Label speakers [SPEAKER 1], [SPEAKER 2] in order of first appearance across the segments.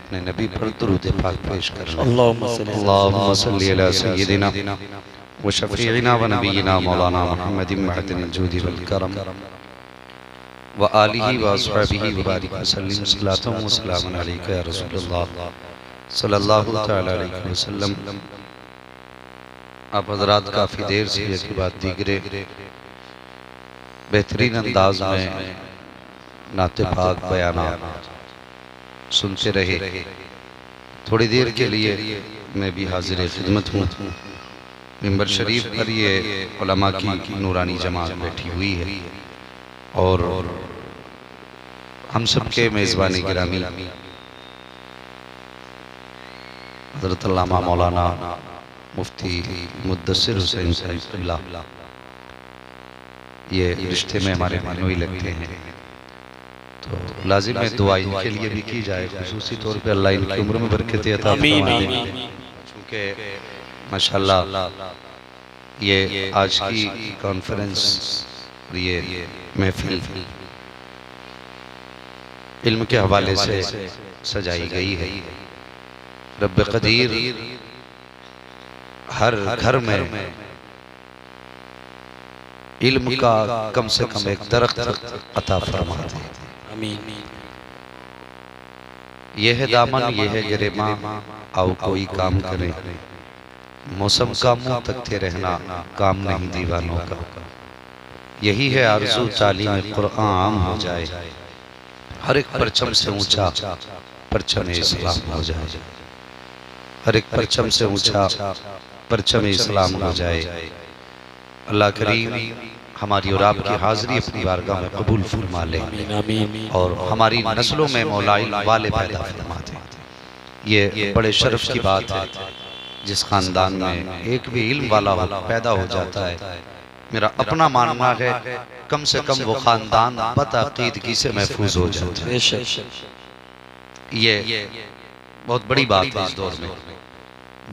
[SPEAKER 1] अपने नबी पर दुरूद पाक पेश कर लें। अल्लाहुम्मा सल्ली अला सय्यिदिना व शफीइना व नबीना मौलाना मुहम्मदिन मअदिनिल जूदि वल करम व आलिहि व अस्हाबिहि व बारिक वसल्लिम सलातन व सलामुन अलैका या रसूलल्लाह सल्लल्लाहु तआला अलैहि वसल्लम। आप हज़रात काफ़ी देर से के बाद दीगरे बेहतरीन अंदाज में नाते पाक बयानात सुनते रहे। थोड़ी देर के लिए मैं भी हाजिर खिदमत हूँ। मिंबर शरीफ पर ये उलमा की नूरानी जमात बैठी हुई है और हम सब के मेज़बानी गिरामी हज़रत अल्लामा मौलाना मुफ्ती मुद्दस्सिर हुसैन साहिब ये रिश्ते में हमारे मानवी लगते हैं, तो लाजिम है दुआ इनके लिए भी की जाए, खुसूसी तौर पे अल्लाह इनकी उम्र में बरकत अता फरमाए। चूँकि माशाल्लाह ये आज की कॉन्फ्रेंस ये महफिल इल्म के हवाले से सजाई गई है। रब कदीर हर घर में इल्म का कम से कम एक दरख्त अता फरमा दे। आमीन। ये है दामन, ये है गिरेमा, आओ कोई काम करे, मौसम का मुंह तकते रहना काम नहीं दीवानों का। यही है आरज़ू तालीम कुरान आम हो जाए, हर एक परचम से ऊंचा परचम इस्लाम हो जाए, हर एक परचम से ऊंचा परचम इस्लाम हो जाए। अल्लाह करीम हमारी और आपकी हाजिरी अपनी बारगाह में कबूल फरमा ले और हमारी नस्लों में मौला इल्म वाले पैदा फरमा दे। ये बड़े शर्फ की बात है जिस खानदान में एक भी इल्म वाला पैदा हो जाता है। मेरा अपना मानना है कम से कम वो खानदान बदअकीदगी से महफूज हो जाता है। ये बहुत बड़ी बात है इस दौर में,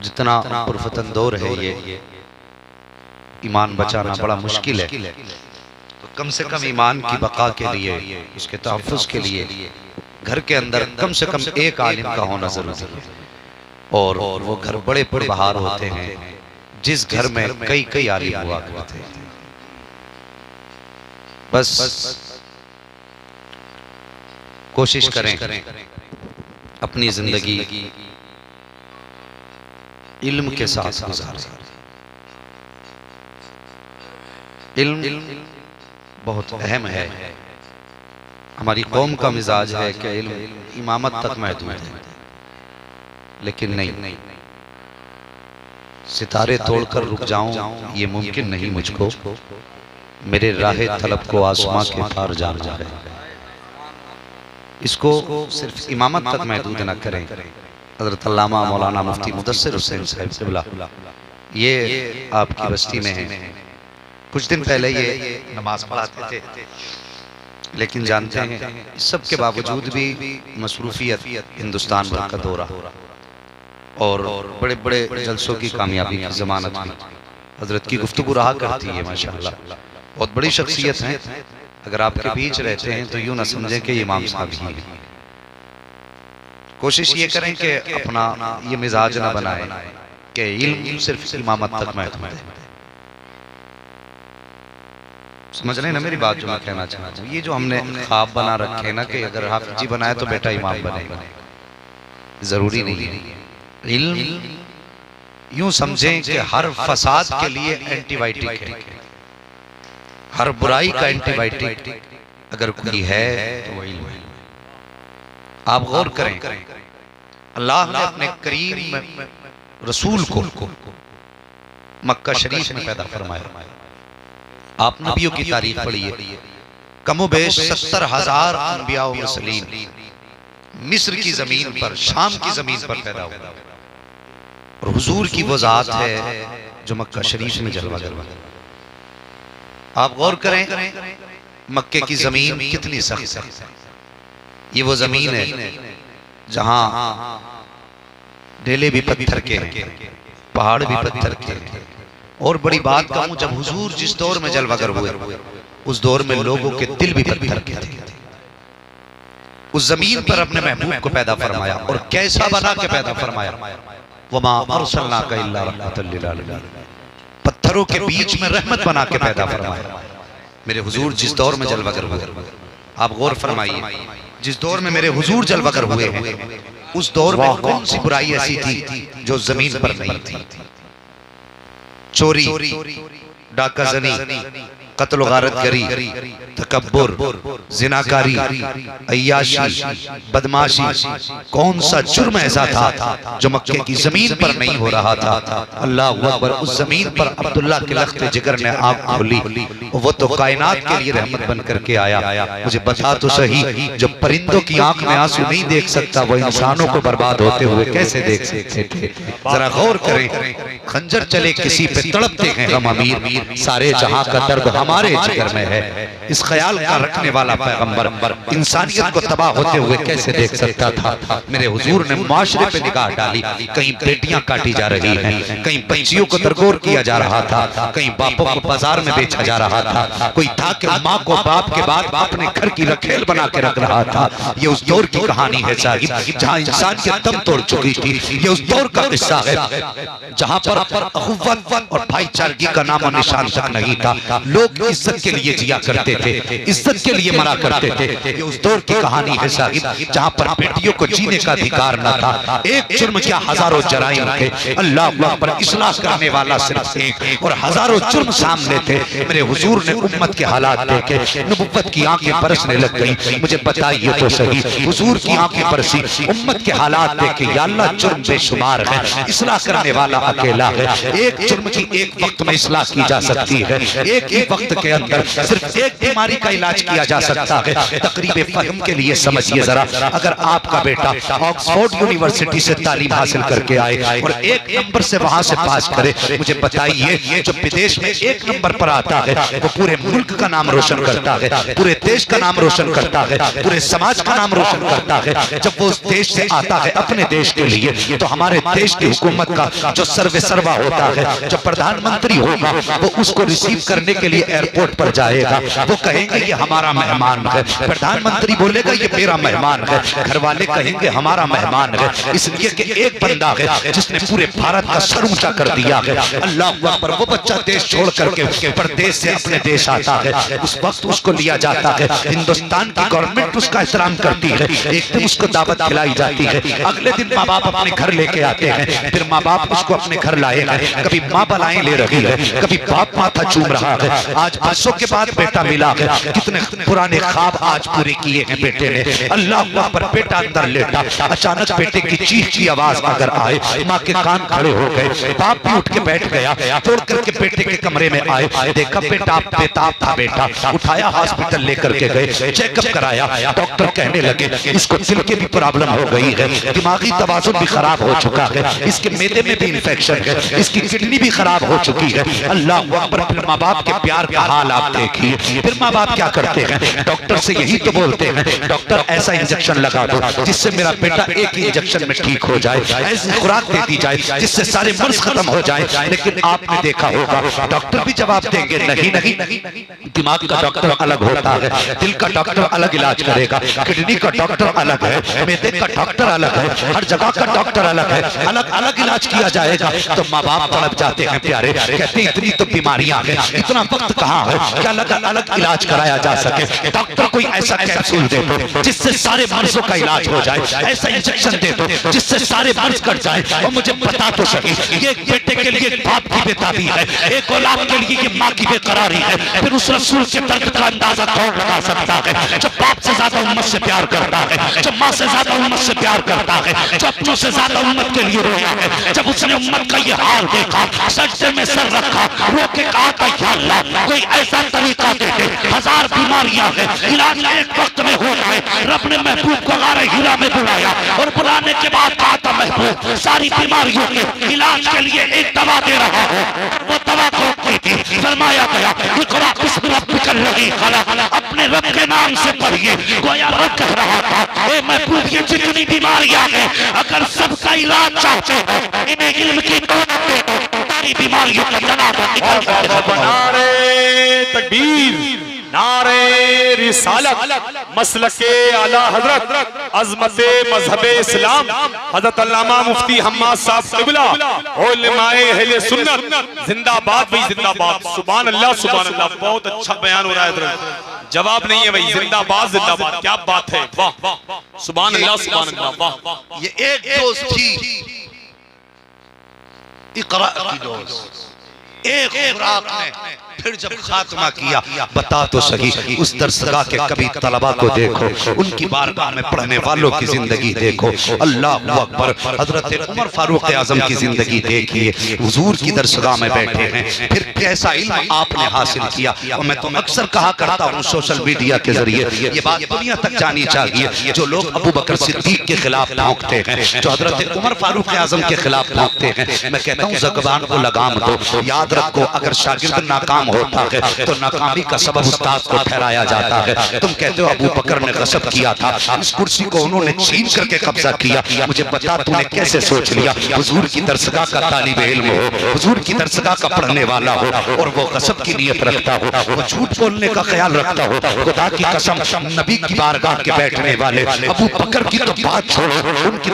[SPEAKER 1] जितना पुरफतन दौर है ये ईमान बचाना बड़ा मुश्किल है। तो कम से कम ईमान की बका के लिए, उसके तहफ़्फ़ुज़ के लिए घर के अंदर कम से कम एक आलिम का होना जरूरी है। और वो घर बड़े पुरबहार होते हैं जिस घर में कई कई आलिम हुआ करते हैं। बस कोशिश करें अपनी जिंदगी इल्म के साथ गुजारें। इल्म बहुत अहम है। हमारी कौम का मिजाज है कि इल्म इमामत तक महदूद है, लेकिन नहीं, सितारे तोड़कर रुक जाऊं ये मुमकिन नहीं मुझको, मेरे राहे तलब को आसमां के पार जाना है। इसको सिर्फ इमामत तक महदूद न करें। हज़रत अल्लामा मौलाना मुफ्ती मुद्दस्सिर हुसैन साहिब ये आपकी बस्ती में है। कुछ दिन पहले ये नमाज पढ़ाते थे, लेकिन जानते हैं इस सब के बावजूद भी मसरूफियत हिंदुस्तान भर का दौरा और बड़े बड़े जलसों की कामयाबी की जमानत भी हजरत की गुफ्तगू रहा करती है। माशाल्लाह बहुत बड़ी शख्सियत हैं। अगर आपके बीच रहते हैं तो यूं ना समझें कि इमाम साहब ही हैं। कोशिश ये करें कि अपना ये मिजाज ना बनाएं कि इल्म सिर्फ इमामत तक महदूद है। समझ रहे हैं ना मेरी बात जो मैं कहना चाहता हूँ? ये जो हमने ख्वाब बना रखे हैं ना कि अगर हाफिज जी बनाए तो बेटा इमाम बनेगा, जरूरी नहीं है। इल्म यूं समझें कि हर फसाद के लिए एंटीबायोटिक है, हर बुराई का एंटीबायोटिक अगर कोई है तो वो इल्म है। आप गौर करें, अल्लाह ने अपने करीम रसूल को मक्का शरीफ में पैदा फरमाया। आप नबियों की तारीफ पढ़िए, कमोबेश 70,000 अंबिया व मुरसलीन मिस्र की जमीन पर, शाम की जमीन पर पैदा हुआ और हुजूर की वो जात है जो मक्का शरीफ में जलवा जलवा। आप गौर करें मक्के की जमीन कितनी सख्त है। ये वो जमीन है जहां ढेले भी पत्थर के हैं, पहाड़ भी पत्थर के हैं। और बड़ी बात कहूं, जब हुजूर जिस दौर में जलवागर हुए उस दौर में लोगों के दिल भी पत्थर के थे। उस जमीन पर अपने महबूब को पैदा फरमाया और कैसा बना के पैदा फरमाया, वमा अरसलनाका इल्ला रहमतल लिल आलमीन, पत्थरों के बीच में रहमत बना के पैदा फरमाया। मेरे हुजूर जिस दौर में जलवागर हुए, आप गौर फरमाइए, जिस दौर में मेरे हुजूर जलवागर हुए हैं उस दौर में कौन सी बुराई ऐसी थी जो जमीन पर नहीं थी? चोरी, डाकाजनी, कत्ल गारतगरी, तकब्बुर, जिनाकारी, अय्याशी, बदमाशी, कौन सा जुर्म ऐसा था जो मक्के की जमीन पर नहीं हो रहा था? अल्लाह अकबर। उस जमीन पर अब्दुल्लाह के लख्त जिगर ने आँख खोली, वो तो कायनात के लिए रहमत बन करके आया। मुझे बता तो सही, जो परिंदों की आंख में आंसू नहीं देख सकता वो इंसानों को बर्बाद होते हुए कैसे देख सकते थे? जरा गौर करें, खंजर चले किसी पे तड़पते हैं हम अमीर, सारे जहां का दर्द हमारे जिगर में है। इस ख्याल का रखने वाला पैगंबर इंसानियत को तबाह होते हुए कैसे देख सकता था? मेरे हुजूर ने माशरे पे निगाह डाली, कहीं बेटियां काटी जा रही हैं, कहीं बच्चियों को दरगोर किया जा रहा था, कहीं बापों को बाजार में बेचा जा रहा था, कोई था कि माँ को बाप के बाद अपने घर की रखेल बना के रख रहा था। ये उस दौर की कहानी है साहिब, जहाँ इंसान की दम तोड़ चुकी थी। ये उस दौर का किस्सा है जहाँ पर अखुव्वत और भाईचारगी का नाम और निशान तक नहीं था। लोग इज्जत के लिए जिया करते थे, इज्जत के लिए मरा करते थे। ये उस दौर की कहानी है साहिब, जहाँ पर बेटियों को जीने का अधिकार न था। एक जुर्म क्या हजारों जराइम थे। अल्लाह पर इस्लाह करने वाला सिर्फ एक, और हजारों जुर्म सामने थे। मेरे हुजूर ने उम्मत के हालात देखे, नबुव्वत की आंखें बरसने लग गई। मुझे बताइए तो सही, हुजूर की आंखें बरसी, उम्मत के हालात देखे। या अल्लाह, जुर्म बेशुमार है, इस्लाह करने वाला अकेला है। एक जुर्म की एक वक्त में इस्लाह की जा सकती है, एक ही वक्त के अंदर सिर्फ एक बीमारी का इलाज किया जा सकता है। तकरीबे फहम के लिए समझिए जरा, अगर आपका बेटा ऑक्सफोर्ड यूनिवर्सिटी से तालीम हासिल करके आए और एक नंबर से वहां से पास करे, मुझे बताइए जो विदेश में एक नंबर पर आता है वो पूरे मुल्क का नाम रोशन करता है, पूरे देश का नाम रोशन करता है, पूरे समाज का नाम रोशन करता है। जब वो उस देश से आता है अपने देश के लिए, तो हमारे देश की हुकूमत का जो सर्वे सर्वा होता है, जो प्रधानमंत्री होगा, वो उसको रिसीव करने के लिए एयरपोर्ट पर जाएगा। वो कहेंगे ये हमारा मेहमान है, प्रधानमंत्री बोलेगा ये मेरा मेहमान है, घर वाले कहेंगे हमारा मेहमान है। इसलिए कि एक बंदा है जिसने पूरे भारत का सर ऊंचा कर दिया है। अल्लाह अकबर। वो बच्चा देश छोड़ करके परदेश से अपने देश आता है, उस वक्त उसको लिया जाता है, हिंदुस्तान की गवर्नमेंट उसका एहतराम करती है, एक दिन उसको दावत खिलाई जाती है, अगले दिन माँ बाप अपने घर लेके आते हैं, फिर माँ बाप उसको अपने घर लाए हैं। कभी माँ बलाएं ले रही है, कभी बाप माथा चूम रहा है। आज बरसों के बाद बेटा मिला है, कितने पुराने ख्वाब आज पूरे किए हैं बेटे ने। अल्लाह पर बेटा अंदर लेटा, अचानक बेटे की चीख की आवाज अगर आए, माँ के कान खड़े हो गए, बाप भी उठ के बैठ गया, तोड़ करके बेटे के कमरे में आए, देखा बेटा बेताब था बेटा, उठाया हॉस्पिटल लेकर के गए, चेकअप कराया। डॉक्टर कहने लगे इसको दिल की भी प्रॉब्लम हो गई है, दिमागी तवाज़ुन भी खराब हो चुका है, इसके मैदे में भी इंफेक्शन है, इसकी किडनी भी खराब हो चुकी है। अल्लाह अकबर। फिर माँ बाप के प्यार का हाल आप देखिए, फिर माँ बाप क्या करते हैं, डॉक्टर से यही तो बोलते हैं डॉक्टर ऐसा इंजेक्शन लगा दो जिससे मेरा बेटा एक ही इंजेक्शन में ठीक हो जाए, ऐसी खुराक दे दी जाए जिससे सारे मर्ज खत्म हो जाए। लेकिन आपने देखा होगा डॉक्टर भी जवाब देंगे नहीं नहीं, दिमाग का डॉक्टर अलग होता है, दिल का डॉक्टर अलग इलाज करेगा, किडनी का डॉक्टर अलग है, मैदे का डॉक्टर अलग है, हर जगह का डॉक्टर अलग है, अलग अलग इलाज किया जाएगा। तो माँ बाप तड़प जाते हैं प्यारे, कहते हैं इतनी तो बीमारियां हैं, इतना वक्त कहाँ है क्या अलग अलग इलाज कराया जा सके। डॉक्टर कोई ऐसा कैप्सूल दे दो जिससे सारे मर्जों का इलाज हो जाए, ऐसा इंजेक्शन दे दो जिससे सारे मर्ज कट जाए। और मुझे बता तो सही, ये एक बेटे के लिए बाप की बेताबी है, एक औलाद के लिए ये माँ की बेकरारी है। फिर उस रसूल के दर्द का अंदाजा कौन लगा सकता है, जो बाप से ज्यादा उम्मत से प्यार करता है, जो माँ से ज्यादा उम्मत से प्यार करता है, जो अपनों से ज्यादा उम्मत के लिए रोया है। जब उसने उम्मत का ये हाल देखा, सजदे में सर रखा, रो के कहा था या अल्लाह कोई ऐसा तरीका दे दे, हजार बीमारियां हैं, इलाज एक वक्त में हो जाए। रब ने महबूब को गारे हीरा में बुलाया और बुलाने के बाद कहा था महबूब सारी बीमारियों के इलाज के लिए एक दवा दे रहा हूँ। वो दवा कौन सी थी? फरमाया गया इक़रा बिस्मि रब्बिकल लज़ी खलक़, अपने रब के नाम से पढ़िए। गोया रब कह रहा था ए महबूब ये जितनी बीमारियां हैं अगर सबका इलाज चाहते हो इन्हें इल्म की दौलत दे दो, सारी बीमारियों का जनाजा निकल जाएगा।
[SPEAKER 2] नारे तकबीर, नारे रिसालत मसलके आला हजरत अजमते मजहबे इस्लाम हजरत अल्लामा मुफ्ती हम्माद साहब क़िबला उलमाए अहले सुन्नत जिंदाबाद भाई जिंदाबाद। सुभान अल्लाह सुभान अल्लाह। बहुत अच्छा बयान हो रहा है हजरत, जवाब नहीं है भाई, जिंदाबाद जिंदाबाद। क्या बात है, वाह सुभान अल्लाह सुभान अल्लाह वाह।
[SPEAKER 1] ये एक दोस्त थी इक़रा की दोस्त, एक खुराक ने फिर जब खात्मा किया, बता तो सही उस दरसगाह के कभी तलबा को देखो, उनकी बारगाह में पढ़ने वालों की जिंदगी देखो। अल्लाह अकबर। हजरत उमर फारूक आजम की जिंदगी देखिए, हुजूर की दरसगाह में बैठे हैं, फिर कैसा इल्म आपने हासिल किया। और मैं तो अक्सर कहा करता हूँ सोशल मीडिया के जरिए ये बात दुनिया तक जानी चाहिए, जो लोग अबू बकर सिद्दीक के खिलाफ भौंकते हैं, जो हजरत उमर फारूक आजम के खिलाफ भौंकते हैं, मैं कहता हूँ ज़बान को लगाम दो। याद रखो, अगर शागिर्द नाकाम होता है तो नाकामी का सबब उस्ताद को ठहराया जाता है। तुम कहते हो अबू बकर ने गसब किया था, इस कुर्सी को उन्होंने छीन करके कब्जा किया, मुझे बता तूने कैसे सोच लिया हुजूर की दरसगाह का तालिबे इल्म हो, हुजूर की दरसगाह का पढ़ने वाला हो, और वो गसब की नियत रखता हो, वो झूठ बोलने का ख्याल रखता हो। खुदा की कसम, नबी की बारगाह के बैठने वाले अबू बकर की तो बात छोड़ो, उनकी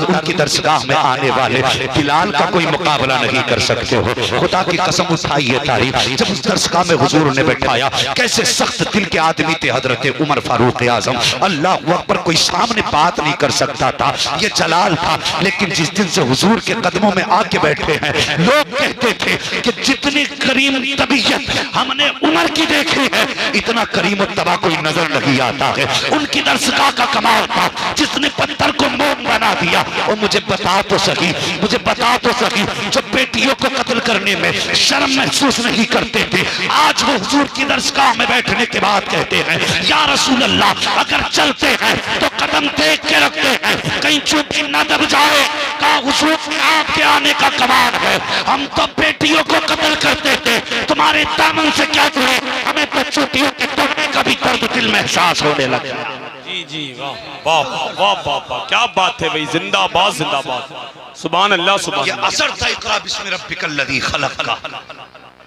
[SPEAKER 1] उनकी दरसगाह में आने वाले बिलाल का कोई मुकाबला नहीं कर सकते हो। खुदा की कसम उठाइए तारीफ, जब उस दरसगाह में हुजूर ने बैठाया, कैसे सख्त दिल के आदमी थे हजरत उमर फारूक आजम। अल्लाह अकबर। कोई सामने बात नहीं कर सकता था, ये जलाल था। लेकिन जिस दिन से हुजूर के कदमों में आके बैठे हैं, लोग कहते थे कि जितनी करीम तबीयत हमने उमर की देखी है, इतना करीम तबा कोई नजर नहीं आता है। उनकी दरसगाह का कमाल था, जिसने पत्थर को मोम बना दिया। और मुझे बता तो सही, मुझे बता तो सही, जो बेटियों को कत्ल करने में शर्म महसूस नहीं करते थे, आज वो हुजूर की दरसगाह में बैठने के बाद कहते हैं या रसूल अल्लाह, अगर चलते हैं तो कदम देख के रखते हैं, कहीं चोटी न दब जाए। का हुजूर आपके आने का कमाल है। हम तो बेटियों को कत्ल करते थे, तुम्हारे दामन से क्या जुड़े, हमें तो चोटियों के तोड़ने का भी दर्द दिल में एहसास होने लगा।
[SPEAKER 2] जी जी वाह वाह वाह वाह वाह, क्या बात है भाई, जिंदाबाद जिंदाबाद। सुभान अल्लाह सुभान।
[SPEAKER 1] ये असर था इक़रा बिस्मि रब्बिकल लज़ी खलक़ का।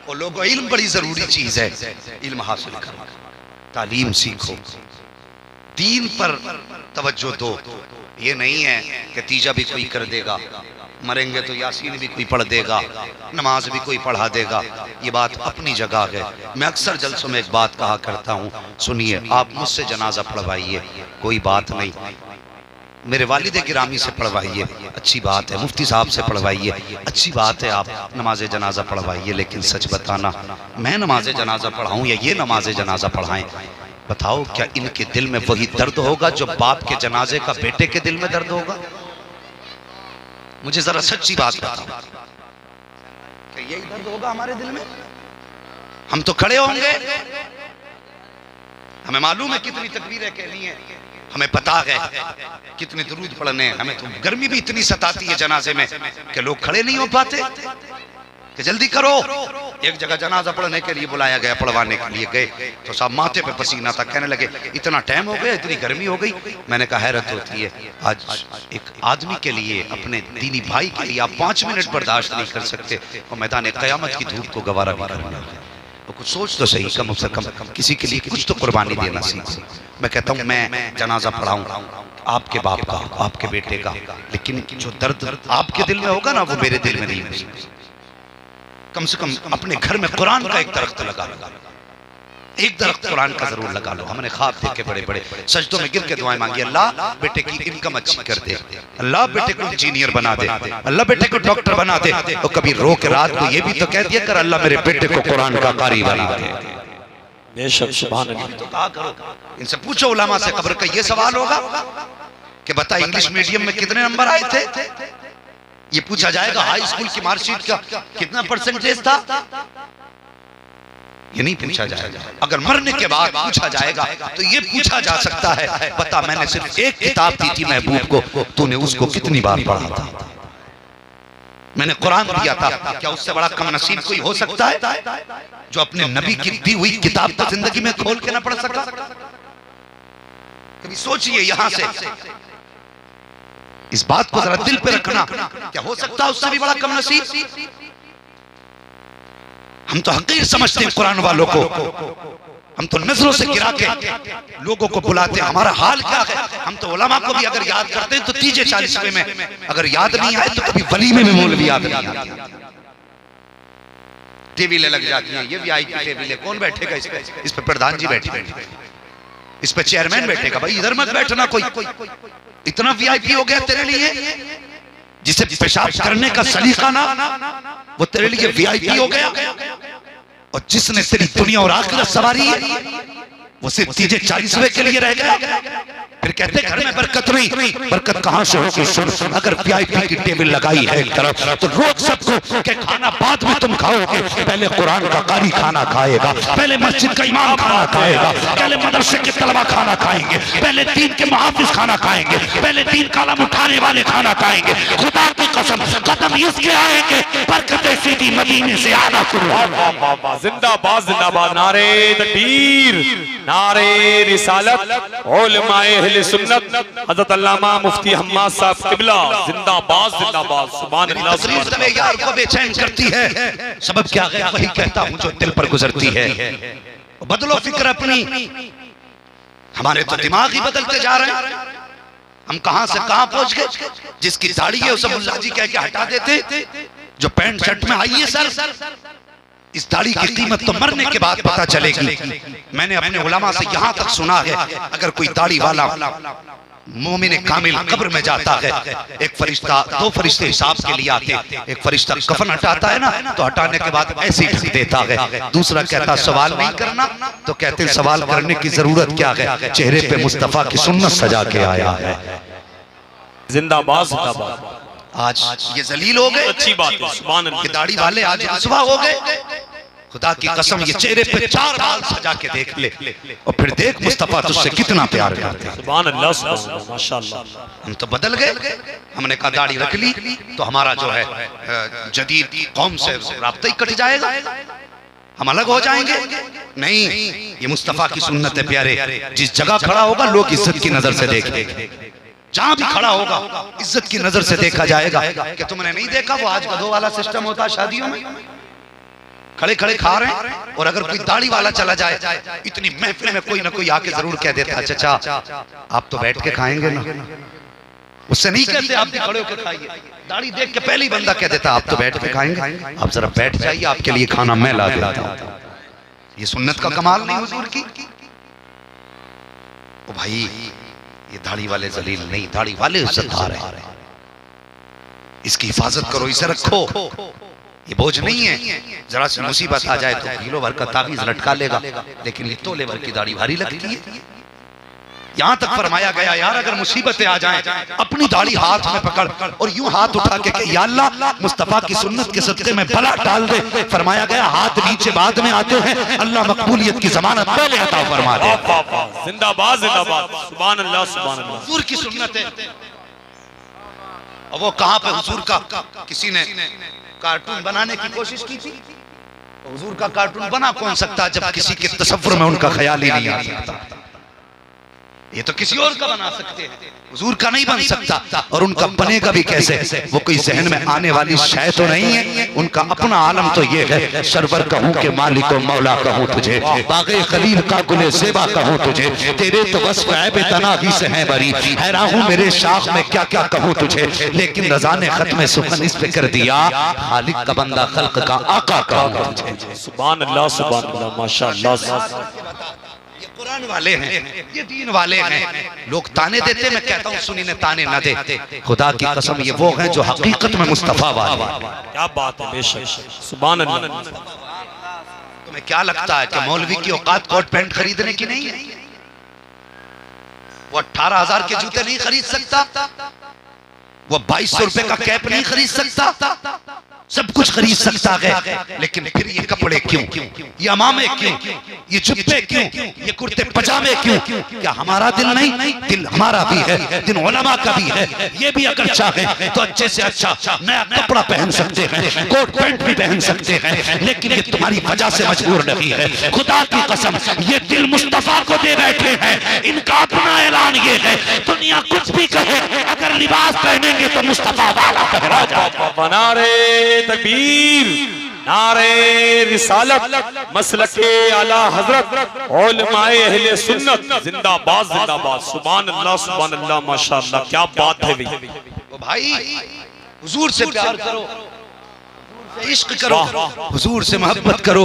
[SPEAKER 1] वो लोगों, इल्म बड़ी जरूरी चीज है, इल्म हासिल करो, तालीम सीखो, दीन पर तवज्जो दो। ये नहीं है कि तीजा भी कोई कर देगा, मरेंगे तो यासीन भी कोई पढ़ देगा, नमाज भी कोई पढ़ा देगा। ये बात अपनी जगह है। मैं अक्सर जलसों में एक बात कहा करता हूँ, सुनिए, आप मुझसे जनाजा पढ़वाइए, कोई बात नहीं, मेरे वालिद गिरामी से पढ़वाइए, अच्छी बात है, मुफ्ती साहब से पढ़वाइए, अच्छी बात है, आप नमाज जनाजा पढ़वाइए। लेकिन सच बताना, मैं नमाज जनाजा पढ़ाऊँ या ये नमाज जनाजा पढ़ाएं, बताओ क्या इनके दिल में वही दर्द होगा जो बाप के जनाजे का बेटे के दिल में दर्द होगा? मुझे जरा सच्ची बात बताओ, क्या यही दर्द होगा हमारे दिल में? हम तो खड़े होंगे, हमें मालूम है कितनी तकबीरें कहनी है, हमें पता है कितने दुरूद पढ़ने हैं, हमें तो गर्मी भी इतनी सताती है जनाजे में कि लोग खड़े नहीं हो पाते कि जल्दी करो। एक जगह जनाजा पढ़ने के लिए बुलाया गया, पढ़वाने के लिए गए तो साहब माथे पे पसीना था, कहने लगे इतना टाइम हो गया, इतनी गर्मी हो गई। मैंने कहा हैरत होती है, आज एक आदमी के लिए, अपने दीनी भाई के लिए आप 5 मिनट बर्दाश्त नहीं कर सकते और मैदान क़यामत की धूप को गवारा भी करना है। तो कुछ सोच तो सही, कम से कम किसी के लिए कुछ तो कुर्बानी देना सीखो। मैं कहता हूँ मैं जनाजा पढ़ाऊँ आपके बाप का, आपके बेटे का, लेकिन जो दर्द आपके दिल में होगा ना, वो मेरे दिल में नहीं होगा। कम से कम अपने घर में कुरान का एक दरख्त लगा लो, एक दरख्त कुरान का जरूर लगा लो। हमने ख्वाब देखे बड़े बड़े, सजदों में गिर के दुआएं मांगी, अल्लाह बेटे की इनकम अच्छी कर दे, अल्लाह बेटे को इंजीनियर बना दे, अल्लाह बेटे को डॉक्टर बना दे। और कभी रो के रात को ये भी तो कह दिया कर, अल्लाह मेरे बेटे को कुरान का कारी बना दे।
[SPEAKER 2] बेशक सुभान अल्लाह।
[SPEAKER 1] तो कहा करो, इनसे पूछो उलमा से, कब्र का ये सवाल होगा कि बता इंग्लिश मीडियम में कितने नंबर आए थे, ये पूछा जाएगा हाई स्कूल की मार्कशीट का कितना परसेंटेज था, ये नहीं पूछा जाएगा। अगर मरने के बाद पूछा जाएगा तो ये पूछा जा सकता है, बता मैंने सिर्फ एक किताब दी थी महबूब को, तूने उसको कितनी बार पढ़ा था, मैंने कुरान दिया था, क्या उससे बड़ा कम नसीब कोई हो सकता है जो अपने नबी की दी हुई किताब को जिंदगी में खोल के ना पढ़ सका? कभी सोचिए, यहां से इस बात को जरा दिल पे रखना, क्या हो सकता है उससे भी बड़ा कम नसीब? हम तो हकीर समझते हैं कुरान वालों को, हम तो नजरों से गिरा के लोगों को बुलाते हैं। हमारा हाल क्या है? हम तो उलमा को भी अगर याद करते हैं तो 30-40वें में, अगर याद नहीं आए तो कभी वलीमे में मौलवी याद नहीं आते। टेबलें लग जाती हैं, ये VIP टेबल है, कौन बैठेगा इस पे? प्रधान जी बैठे, इस पे चेयरमैन बैठेगा। भाई इधर मत बैठना, कोई इतना VIP हो गया तेरे लिए, जिसे पेशाब करने का सलीका ना, वो तेरे लिए VIP हो गया। और जिसने तेरी दुनिया और आखिरत सवारी है वो सिर्फ 30-40वें के लिए रह गया। फिर कहते घर में बरकत नहीं, बरकत कहां से होगी? सुन, अगर VIP की टेबल लगाई है एक तरफ तो रोक सबको कि खाना बाद में तुम खाओगे, पहले कुरान का कारी खाना खाएगा, पहले मस्जिद का इमाम खाना खाएगा, पहले मदरसे के तलबा खाना खाएंगे, पहले दीन के मुहाफिज खाना खाएंगे, पहले दीन का कलम उठाने वाले खाना खाएंगे। खुदा की कसम कदम इसके आएंगे, बरकतें सीधी मदीने से आना शुरू।
[SPEAKER 2] जिंदाबाद जिंदाबाद, नारे तकबीर, नारे रिसालत, उलमाए अहले सुन्नत, हज़रत अल्लामा मुफ्ती हम्माद साहब क़िबला जिंदाबाद जिंदाबाद। सुभान अल्लाह।
[SPEAKER 1] तकरीर तब यार को बेचैन करती है, सबब क्या है? वही कहता हूं जो दिल पर गुजरती है। बदलो फिक्र अपनी, हमारे तो दिमाग ही बदलते जा रहे हैं। हम कहां से कहां पहुंच गए? जिसकी दाढ़ी है उसे मुल्ला जी कह के हटा देते, जो पैंट शर्ट में आई है सर, इस दाढ़ी की कीमत तो मरने के बाद पता चलेगी। मैंने अपने उलमा से यहां तक सुना है, अगर कोई दाढ़ी वाला मोमिन कामिल कब्र में जाता है, एक फरिश्ता, 2 फरिश्ते हिसाब के लिए आते, एक फरिश्ता कफन हटाता है ना, तो हटाने के बाद ऐसे ही ढक देता है। दूसरा कहता सवाल नहीं करना, तो कहते सवाल करने की जरूरत क्या है? चेहरे पे मुस्तफा की सुन्नत सजा के आया है।
[SPEAKER 2] जिंदाबाद जिंदाबाद।
[SPEAKER 1] आज ये जलील हो गए,
[SPEAKER 2] अच्छी बात है, सुभान अल्लाह।
[SPEAKER 1] दाढ़ी वाले आज रुसवा हो गए। खुदा की कसम ये चेहरे पे 4 बाल सजा के देख ले और फिर देख मुस्तफा तुझसे कितना प्यार करते हैं।
[SPEAKER 2] सुभान अल्लाह सुभान अल्लाह, माशाअल्लाह।
[SPEAKER 1] हम तो बदल गए। हमने कहा दाढ़ी रख ली तो हमारा जो है जदीद कौम से राब्ता ही कट जाएगा, हम अलग हो जाएंगे। नहीं, ये मुस्तफा की सुन्नत है प्यारे। जिस जगह खड़ा होगा लोग इज्जत की नजर से देखेंगे, जहां भी खड़ा होगा इज्जत की नजर से देखा जाएगा। कि तुमने नहीं देखा वो आज गधों वाला सिस्टम होता है शादियों में, खड़े खड़े खा रहे हैं, और अगर कोई दाढ़ी वाला चला जाए इतनी महफिल में कोई ना कोई आके जरूर कह देता है चाचा आप तो बैठ के खाएंगे ना। उससे नहीं कहते आप भी खड़े होकर खाइए, दाढ़ी देख के पहले ही बंदा कह देता आप तो बैठ के खाएंगे, आप जरा बैठ जाइए, आपके लिए खाना मैं ला देता हूं। ये सुन्नत का कमाल नहीं हुजूर की? ओ भाई ये दाढ़ी वाले जलील नहीं, दाढ़ी वाले इज्जतदार हैं, इसकी हिफाजत करो, इसे रखो, ये बोझ नहीं है। जरा सी मुसीबत आ जाए तो किलो भर का ताबीज लटका लेगा, लेकिन ये तोले भर की दाढ़ी भारी लगती है। यहाँ तक फरमाया गया यार अगर मुसीबतें आ जाएं अपनी दाढ़ी हाथ में पकड़ और यूं हाथ उठा के या अल्लाह मुस्तफा की सुन्नत के सदके में भला डाल दे। फरमाया गया हाथ नीचे बाद में आते हैं, अल्लाह मकबूलियत की जमानत पहले अता फरमा दे।
[SPEAKER 2] जिंदाबाद जिंदाबाद, सुभान अल्लाह सुभान अल्लाह।
[SPEAKER 1] हुजूर की सुन्नत है। और वो कहां पे हुजूर का किसी ने कार्टून बनाने की कोशिश की थी, हुजूर का कार्टून बना कौन सकता जब किसी के तसव्वुर में उनका ख्याल ही नहीं आ सकता। ये तो किसी और का बना सकते हैं, हुजूर का नहीं बन सकता। और उनका बनेगा भी कैसे? वो कोई जहन में आने वाली शय तो नहीं है, उनका अपना आलम तो ये है सरवर कहूँ के मालिक व मौला कहूँ तुझे, बागे खलील का गुले ज़ेबा कहूँ तुझे, तेरे तो वस्फ़ ऐब तनाही से हैं बरी, हैरान हूँ मेरे शाख में क्या क्या कहूँ तुझे, लेकिन रज़ा ने खत्म सुखन इस पे कर दिया, खालिक का बंदा खल्क का आका कहूँ तुझे।
[SPEAKER 2] सुभान अल्लाह सुभान अल्लाह, माशाअल्लाह।
[SPEAKER 1] कुरान वाले हैं, ये दीन वाले हैं। लोग ताने देते, मैं कहता हूँ सुनी ने ताने न दे। खुदा की कसम ये वो हैं जो हकीकत में मुस्तफा वाले।
[SPEAKER 2] क्या बात है, बेशक सुभान अल्लाह।
[SPEAKER 1] तुम्हें क्या लगता है कि मौलवी की औकात कोट पैंट खरीदने की नहीं है? वो 18,000 के जूते नहीं खरीद सकता, वो 2200 रुपए का कैप नहीं खरीद सकता, सब कुछ खरीद सकता है, लेकिन फिर ये कपड़े क्यों, ये अमामे क्यों, ये जुब्बे क्यों, ये कुर्ते पजामे क्यों? क्या हमारा दिल नहीं? दिल हमारा भी है, दिल उलमा का भी है। ये भी अगर चाहे तो अच्छे से अच्छा नया कपड़ा पहन सकते हैं, कोट पैंट भी पहन सकते हैं, लेकिन ये तुम्हारी वजह से मजबूर नहीं है। खुदा की कसम ये दिल मुस्तफा को दे बैठे हैं, इनका अपना ऐलान ये है दुनिया कुछ भी कहे अगर लिबास पहनेंगे तो मुस्तफा वाला पहना जाए।
[SPEAKER 2] नारे तकबीर, नारे रिसालत मसलके आला हजरत उलमाए अहले सुन्नत जिंदाबाद जिंदाबाद। सुभान अल्लाह माशाअल्लाह, क्या बात है भाई।
[SPEAKER 1] तो भाई हुजूर से प्यार करो, इश्क करो, हुजूर से मोहब्बत करो।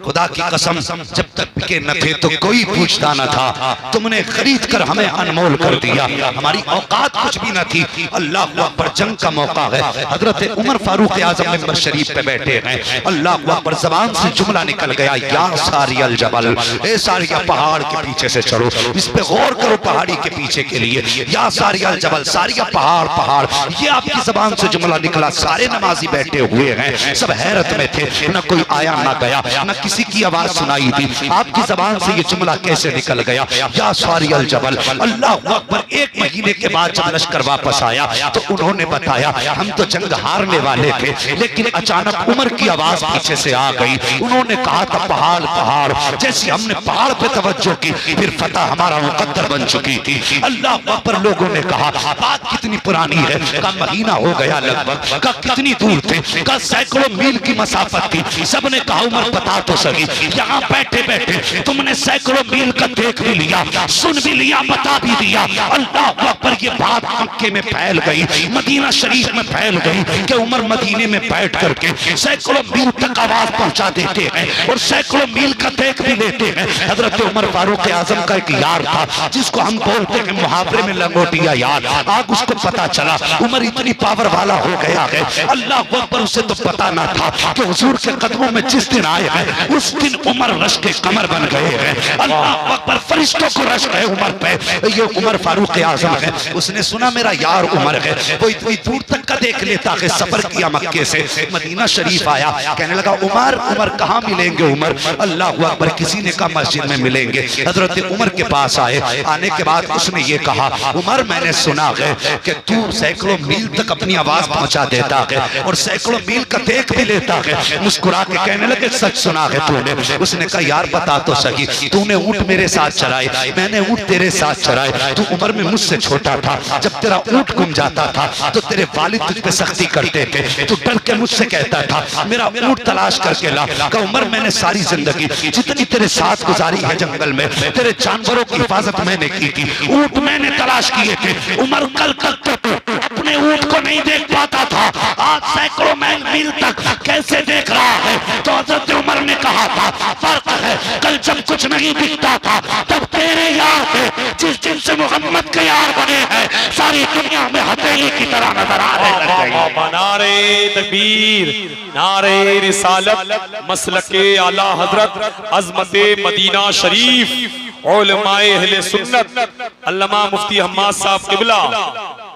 [SPEAKER 1] खुदा की कसम जब तक बिके न थे तो कोई पूछता न था, तुमने खरीद कर हमें अनमोल कर दिया। हमारी औकात कुछ भी न थी। अल्लाह अकबर, जंग का मौका है। हजरत उमर फारूक आजम मिंबर शरीफ पे बैठे हैं। अल्लाह अकबर, जबान से जुमला निकल गया, या सारियल जबल, ए सारिया पहाड़ के पीछे से चढ़ो। इस पे गौर करो, पहाड़ी के पीछे के लिए या सारियल जबल, सारिया पहाड़ पहाड़, ये आपकी जबान से जुमला निकला। सारे नमाजी बैठे हुए हैं, सब हैरत में थे, न कोई आया न गया, न किसी की आवाज सुनाई दी। आपकी जबान से ये जुमला कैसे निकल गया, या सारियल जबल। अल्लाह अकबर, 1 महीने के बाद जब लश्कर वापस आया तो उन्होंने बताया, हम तो जंग हारने वाले थे, लेकिन अचानक उमर की आवाज पीछे से आ गई। उन्होंने कहा था पहाड़ पहाड़, जैसे हमने पहाड़ पे तवज्जो की, फिर फतह हमारा मुकद्दर बन चुकी थी। अल्लाह अकबर, लोगों ने कहा बात कितनी पुरानी है, का महीना हो गया लगभग, का कितनी दूर थे, का सैकड़ों मील की मसाफत थी। सबने कहा उमर बता तो सही, यहाँ बैठे बैठे तुमने सैकड़ों मील का देख भी लिया, सुन भी लिया, बता भी दिया। अल्लाह अकबर, ये बात मक्के में फैल गई, मदीना शरीफ में फैल गई कि उमर मदीने में बैठ करके सैकड़ों मील तक आवाज पहुंचा देते हैं और सैकड़ों मील का देख भी लेते हैं। हजरत उमर फारूक आजम का एक यार था, जिसको हम बोलते हैं मुहावरे में लंगोटिया यार। आज उसको पता चला उमर इतनी पावर वाला हो गया है। अल्लाह अकबर, उसे तो पता ना था कि हुजूर के कदमों में जिस दिन आए हैं उस दिन उमर रश के कमर बन गए हैं। अल्लाह अकबर, फरिश्तों को रश है उमर पे। ये उमर फारूक आजम है, उसने सुना मेरा यार उमर है, वो इतनी दूर तक का देख लेता है। सफर किया मक्के से मदीना शरीफ आया, कहने लगा उमर उमर कहाँ मिलेंगे उमर। अल्लाह अकबर, किसी ने कहा मस्जिद में मिलेंगे। हजरत उमर के पास आए, आने के बाद उसने ये कहा, उमर मैंने सुना है कि तू सैकड़ों मील तक अपनी आवाज पहुंचा देता है और सैकड़ों मील का देख भी लेता है। मुस्कुरा के कहने लगे सच सुना है तूने। उसने कहा यार बता तो सही, तूने ऊंट मेरे साथ चराए, मैंने ऊंट तेरे साथ चराए। तू उम्र में मुझसे छोटा था, जब तेरा ऊंट गुम जाता था तो तेरे वालिद तुझ पे सख्ती करते थे। तू डर के मुझसे कहता था मेरा ऊंट तलाश करके ला। का उमर, मैंने सारी जिंदगी जितनी तेरे साथ गुजारी है जंगल में, तेरे जानवरों की हिफाजत मैंने की थी, ऊंट मैंने तलाश किए थे। उमर, कल तक तो अपने ऊंट को नहीं देख पाता था, आज सैकड़ों मील तक कैसे देख रहा है। तो हजरत उमर ने कहा था फर्क है, कल जब कुछ नहीं दिखता था तब तेरे यार थे, जिस दिन से मोहम्मद के यार बने हैं सारी दुनिया में हथेली की तरह नजर आ रहे हैं।
[SPEAKER 2] नारे तकबीर, नारे रिसालत मसलके आला हजरत अज़मते मदीना शरीफ उलमाए अहले सुन्नत अल्लामा मुफ्ती हम्माद साहब क़िबला,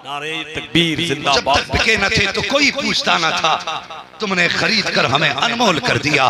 [SPEAKER 2] नारे तकबीर जिंदाबाद।
[SPEAKER 1] जब तक बिके न थे तो कोई पूछता न था, तुमने खरीद कर हमें अनमोल कर दिया।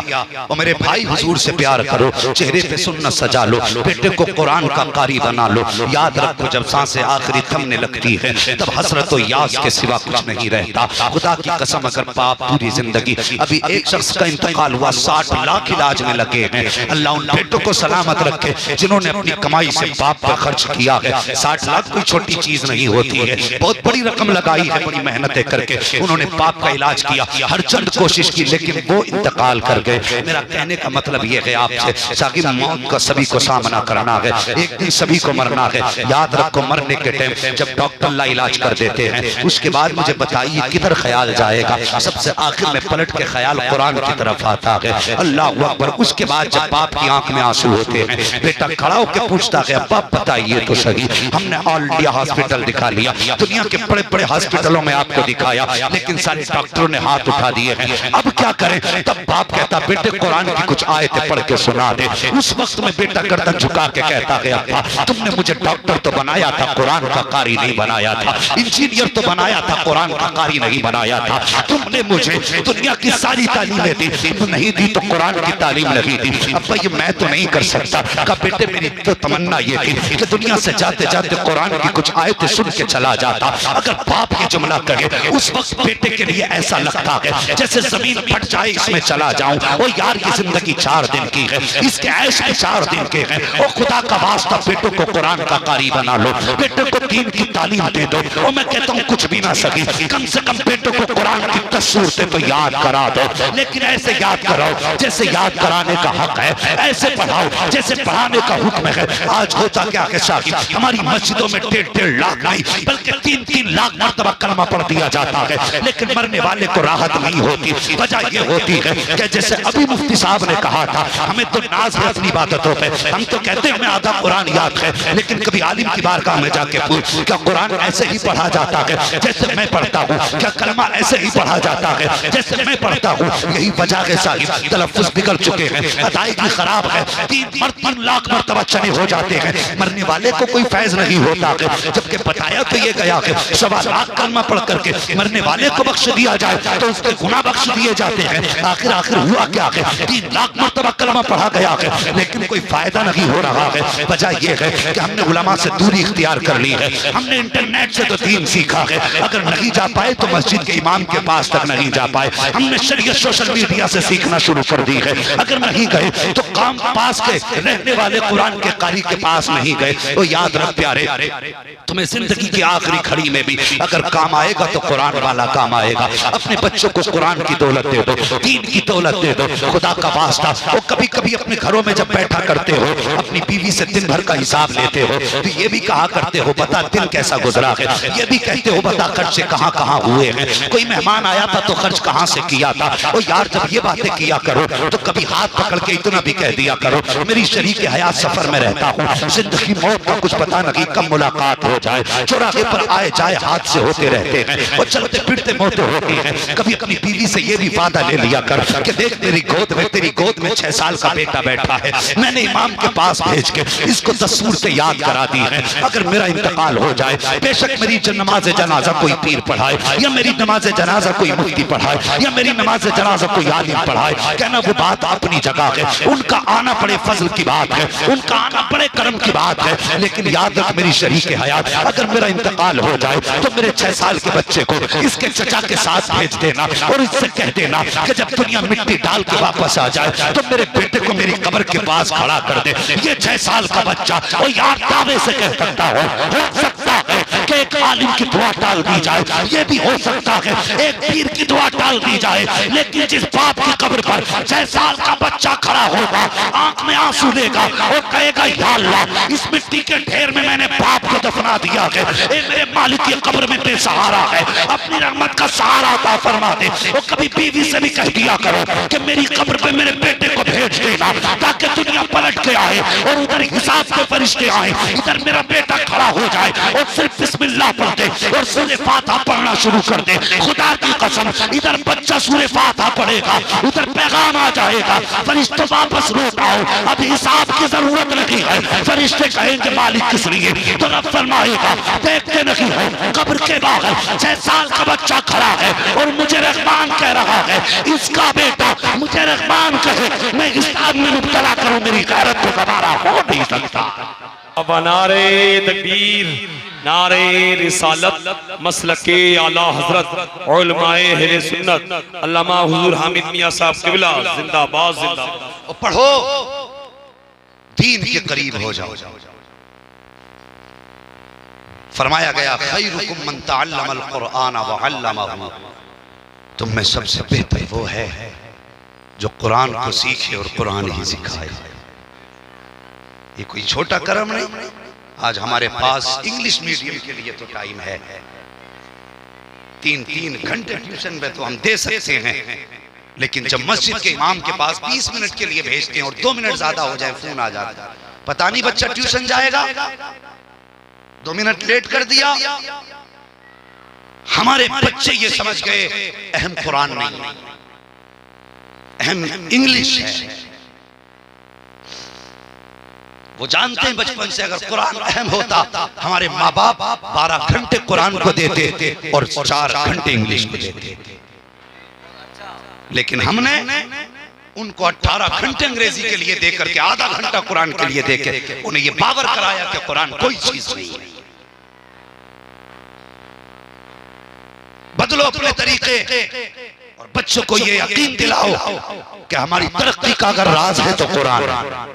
[SPEAKER 1] और मेरे भाई हुजूर से प्यार करो, चेहरे पे सुन्नत सजा लो, बेटे को कुरान का कारी बना लो। याद रखो जब सांसें आखिरी थमने लगती है तब हसरत और यास के सिवा कुछ नहीं रहता। खुदा की कसम, अगर पाप पूरी जिंदगी, अभी एक शख्स का इंतकाल हुआ, 60 लाख इलाज में लगे हैं। अल्लाह उन बेटों को सलामत रखे जिन्होंने अपनी कमाई से बाप पर खर्च किया है। 60 लाख कोई छोटी चीज नहीं होती है, बहुत बड़ी रकम लगाई है, बड़ी मेहनतें करके उन्होंने बाप का इलाज किया, हर चंद कोशिश की, लेकिन वो इंतकाल कर गए। मेरा कहने का मतलब ये है आपसे, साकिब मौत का सभी को सामना करना है, एक दिन सभी को मरना है। याद रखो मरने के टाइम जब डॉक्टर ला इलाज कर देते हैं उसके बाद मुझे बताइए किधर ख्याल जाएगा। सबसे आखिर में पलट के ख्याल कुरान की तरफ आता है। अल्लाह अकबर। उसके बाद जब बाप की आंख में आंसू होते हैं, बेटा खड़ा होकर पूछता है बाप बताइए तो सही, हमने ऑल इंडिया हॉस्पिटल दिखा लिया, दुनिया के बड़े बड़े हॉस्पिटलों में आपको दिखाया, लेकिन सारे डॉक्टरों ने हाथ उठा दिए हैं, अब क्या करें। तब बाप कहता बेटे कुरान की कुछ आयतें पढ़ के सुना दे। उस वक्त में बेटा गर्दन झुका के कहता है अब्बा तुमने मुझे डॉक्टर तो बनाया था, कुरान का कारी नहीं बनाया था, इंजीनियर तो बनाया था, कुरान का कारी नहीं बनाया था। तुमने मुझे दुनिया की सारी तालीमें दी, नहीं दी तो कुरान की तालीम नहीं दी। अब्बा ये मैं तो नहीं कर सकता। कहा बेटे मेरी तो तमन्ना ये थी कि दुनिया से जाते जाते कुरान की कुछ आयतें सुन के चला जाता,
[SPEAKER 3] था। अगर बाप ये जुमला कहे उस वक्त बेटे के लिए ऐसा लगता है जैसे जमीन फट जाए, इसमें चला जाऊं। ओ यार ये जिंदगी 4 दिन की है, इसके ऐश में 4 दिन के हैं। ओ खुदा का वास्ता बेटों को कुरान का कारी बना लो, बेटों को दीन की तालीम दे दो। और मैं कहता हूँ कुछ भी ना सकी, कम से कम बेटों को कुरान की तस्सूरतें तो याद करा दो, लेकिन ऐसे याद कराओ जैसे याद कराने का हक है, ऐसे पढ़ाओ जैसे पढ़ाने का हुक्म है। आज होता क्या है शाही, हमारी मस्जिदों में 1.5 लाख नहीं बल्कि 3-3 लाख मरतबा कलमा पढ़ दिया जाता है, लेकिन मरने वाले को राहत नहीं होती। वजह ये होती है कि जैसे अभी मुफ्ती साहब ने कहा था, हमें तो नाज है अपनी इबादतों पे, हम तो कहते हैं हमें आधा कुरान याद है, लेकिन कभी आलिम की बारगाह में जाके पूछ क्या कुरान ऐसे ही पढ़ा जाता है जैसे मैं पढ़ता हूँ? क्या कलमा ऐसे ही पढ़ा जाता है जैसे मैं पढ़ता हूँ? यही वजह है साहिब, तलफ्फुज़ बिगड़ चुके हैं, अदायगी खराब है, 3 लाख मरतबा चने हो जाते हैं, मरने वाले को कोई फैज नहीं होता है। जबकि बताया तो ये गया है 1.25 लाख कलमा पढ़ करके मरने वाले को बख्श दिया जाए तो उसके गुनाह बख्श दिए जाते हैं। आखिर हुआ क्या है, 3 लाख मरतबा कलमा पढ़ा गया है, लेकिन कोई फायदा नहीं हो रहा है। वजह यह है कि हमने उलमा से दूरी इख्तियार कर ली है, हमने इंटरनेट से तो दीन सीखा है, अगर नहीं जा पाए तो मस्जिद के इमाम के पास तक नहीं जा पाए। हमने शरीयत सोशल मीडिया से सीखना शुरू कर दी है, अगर नहीं गए तो काम पास के रहने वाले कुरान के कारी के पास नहीं गए। तो याद रख प्यारे, तुम्हें जिंदगी की आखिरी घड़ी में भी अगर काम आएगा तो कुरान वाला काम आएगा। अपने बच्चों को कुरान की दौलत दे दो, दीन की दौलत दे दो, खुदा का वास्ता। और कभी कभी अपने घरों में जब बैठा करते हो, अपनी बीवी से दिन भर का हिसाब लेते हो, तो ये भी कहा करते हो बता दिन कैसा गुजरा है, ये भी कहते हो बता खर्चे कहाँ कहाँ हुए हैं, कोई मेहमान आया था तो खर्च कहाँ से किया था। और यार जब ये बातें किया करो तो कभी हाथ पकड़ के इतना भी कह दिया करो मेरी शरीक हयात सफर में रहता हूँ, जिंदगी मौत का कुछ पता नहीं, कब मुलाकात हो जाए, चौराहे पर आए जाए हाथ से होते रहते हैं और चलते फिरते मौतें होती हैं। कभी अपनी बीवी से ये भी वादा ले लिया कर कि देख तेरी गोद में 6 साल का बेटा बैठा है, मैंने इमाम के पास भेज के इसको 10 सूरतें याद करा दी है, अगर मेरा इंतकाल हो जाए बेशक मेरी नमाज जनाजा कोई पीर पढ़ाए, या मेरी नमाज जनाजा कोई मुफ्ती पढ़ाए, या मेरी नमाज जनाजा कोई आलिम पढ़ाए, कहना वो बात अपनी जगह है, उनका आना बड़े फजल की बात है, उनका आना बड़े करम की बात है। लेकिन याद रख मेरी शरीक हयात, अगर मेरा इंतकाल हो जाए तो मेरे 6 साल के बच्चे को इसके चचा के साथ भेज देना और इससे कह देना कि जब दुनिया मिट्टी डाल के वापस आ जाए तो मेरे बेटे को मेरी कब्र के पास खड़ा कर दे। ये 6 साल का बच्चा और यार दावे से कह सकता हो सकता है कि एक आलिम की दुआ टाल दी जाए, ये भी हो सकता है एक पीर की दुआ टाल दी जाए, लेकिन जिस बाप की कब्र पर 6 साल का बच्चा खड़ा होगा, आंख में आंसू लेगा और कहेगा या अल्लाह इस मिट्टी के ढेर में मैंने बाप को दफना दिया है, ए मेरे मालिक की कब्र में बेसहारा है, अपनी रहमत का सहारा अता फरमा दे। और कभी बीवी से भी कह दिया करो कि मेरी कब्र पे मेरे बेटे को भेज देना ताकि दुनिया पलट के आए और उधर हिसाब के फरिश्ते आए, इधर मेरा बेटा खड़ा हो जाए और सिर्फ बिस्मिल्लाह पढ़ दे और सूरे फातिहा पढ़ना शुरू कर दे। खुदा की कसम इधर बच्चा सूरे फातिहा पढ़ेगा, उधर पैगाम आ जाएगा, फरिश्ते वापस लौट आओ, अब हिसाब की जरूरत नहीं है। फरिश्ते कहेंगे मालिक किस लिए, तो रब फरमाएगा देखते नहीं है कब्र के बाहर 6 साल का बच्चा खड़ा है और मुझे रहमान कह रहा है इसका बेटा मुझे रहमान कहे, मैं इस आग में मुब्तला करूं, मेरी गैरत तो दोबारा हो नहीं सकता।
[SPEAKER 2] अब नारे तकबीर, नारे रिसालत, मसलके आला हजरत उलमाए अहले सुन्नत अल्लामा हुजूर हामिद मियां साहब क़िबला जिंदाबाद जिंदाबाद।
[SPEAKER 3] पढ़ो दीन के करीब हो जाओ। फरमाया गया खैरुकुम मन तअल्लमल कुरआन व अल्लमहु, तुम में सबसे बेहतर वो है जो कुरान को सीखे और कुरान ही सिखाए। ये कोई छोटा कर्म नहीं। आज हमारे पास इंग्लिश मीडियम के लिए तो टाइम है, 3-3 घंटे ट्यूशन पे तो हम दे सकते हैं, लेकिन जब मस्जिद के इमाम के पास 20 मिनट के लिए भेजते हैं और 2 मिनट ज्यादा हो जाए फोन आ जाता है, पता नहीं बच्चा ट्यूशन जाएगा, 2 मिनट लेट कर दिया। हमारे बच्चे ये समझ गए अहम कुरान नहीं, अहम इंग्लिश है। वो जानते हैं बचपन से अगर कुरान अहम होता, हमारे माँ बाप 12 घंटे कुरान को देते और 4 घंटे इंग्लिश को देते, लेकिन हमने उनको 18 घंटे अंग्रेजी के लिए देकर के आधा घंटा कुरान के लिए देके उन्हें ये बावर कराया कि कुरान कोई चीज नहीं है। बदलो अपने तरीके और बच्चों को ये यकीन दिलाओ कि हमारी तरक्की का अगर राज है तो कुरान है,